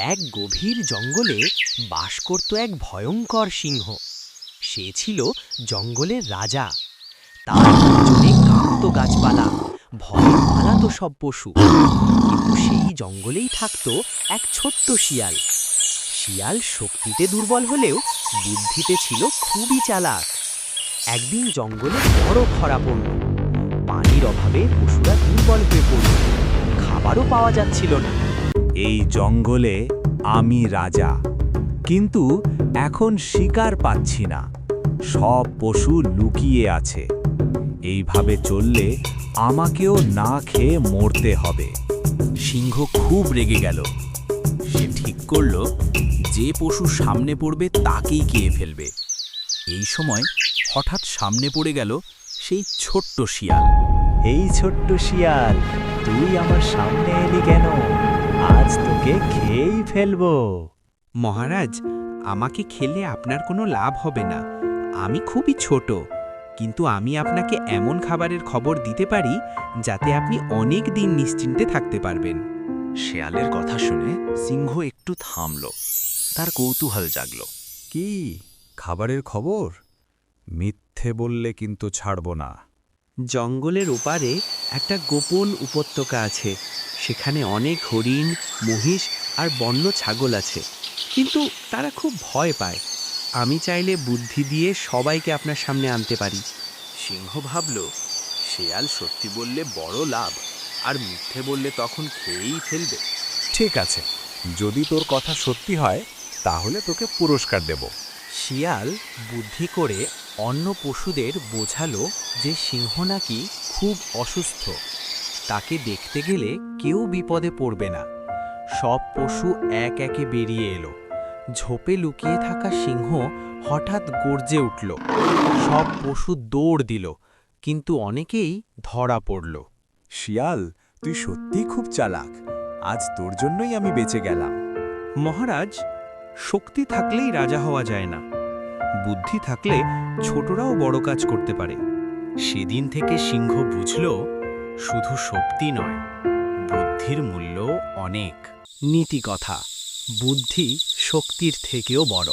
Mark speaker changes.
Speaker 1: এক গভীর জঙ্গলে বাস করত এক ভয়ঙ্কর সিংহ। সে ছিল জঙ্গলের রাজা। তার পিছনে কাঁপত গাছপালা, ভয়ে পালাতো সব পশু। কিন্তু সেই জঙ্গলেই থাকত এক ছোট্ট শিয়াল। শিয়াল শক্তিতে দুর্বল হলেও বুদ্ধিতে ছিল খুবই চালাক। একদিন জঙ্গলে বড় খরা পড়ল। পানির অভাবে পশুরা দুর্বল হয়ে পড়ল, খাবারও পাওয়া যাচ্ছিল না।
Speaker 2: এই জঙ্গলে আমি রাজা, কিন্তু এখন শিকার পাচ্ছি না। সব পশু লুকিয়ে আছে। এইভাবে চললে আমাকেও না খেয়ে মরতে হবে।
Speaker 3: সিংহ খুব রেগে গেল। সে ঠিক করল যে পশু সামনে পড়বে তাকেই খেয়ে ফেলবে। এই সময় হঠাৎ সামনে পড়ে গেল সেই ছোট্ট শিয়াল।
Speaker 2: এই ছোট্ট শিয়াল, তুই আমার সামনে এলি কেন? আজ তোকে খেয়েই ফেলবো।
Speaker 4: মহারাজ, আমাকে খেলে আপনার কোনো লাভ হবে না। আমি খুবই ছোট, কিন্তু আমি আপনাকে এমন খাবারের খবর দিতে পারি যাতে আপনি অনেক দিন নিশ্চিন্তে থাকতে পারবেন।
Speaker 3: শেয়ালের কথা শুনে সিংহ একটু থামল। তার কৌতূহল জাগল।
Speaker 2: কি খাবারের খবর? মিথ্যে বললে কিন্তু ছাড়ব না।
Speaker 4: জঙ্গলের ওপারে একটা গোপন উপত্যকা আছে। সেখানে অনেক হরিণ, মহিষ আর বন্য ছাগল আছে, কিন্তু তারা খুব ভয় পায়। আমি চাইলে বুদ্ধি দিয়ে সবাইকে আপনার সামনে আনতে পারি।
Speaker 3: সিংহ ভাবল, শেয়াল সত্যি বললে বড় লাভ, আর মিথ্যে বললে তখন খেয়েই ফেলবে।
Speaker 2: ঠিক আছে, যদি তোর কথা সত্যি হয় তাহলে তোকে পুরস্কার দেব।
Speaker 1: শিয়াল বুদ্ধি করে অন্য পশুদের বোঝালো যে সিংহ নাকি খুব অসুস্থ। তাকে দেখতে গেলে কেউ বিপদে পড়বে না। সব পশু এক একে বেরিয়ে এলো। ঝোপে লুকিয়ে থাকা সিংহ হঠাৎ গর্জে উঠল। সব পশু দৌড় দিল, কিন্তু অনেকেই ধরা পড়ল।
Speaker 2: শিয়াল, তুই সত্যি খুব চালাক। আজ তোর জন্যই আমি বেঁচে গেলাম।
Speaker 4: মহারাজ, শক্তি থাকলেই রাজা হওয়া যায় না। বুদ্ধি থাকলে ছোটরাও বড় কাজ করতে পারে।
Speaker 1: সেদিন থেকে সিংহ বুঝল, শুধু শক্তি নয়, বুদ্ধির মূল্য অনেক। নীতি কথা, বুদ্ধি শক্তির থেকেও বড়।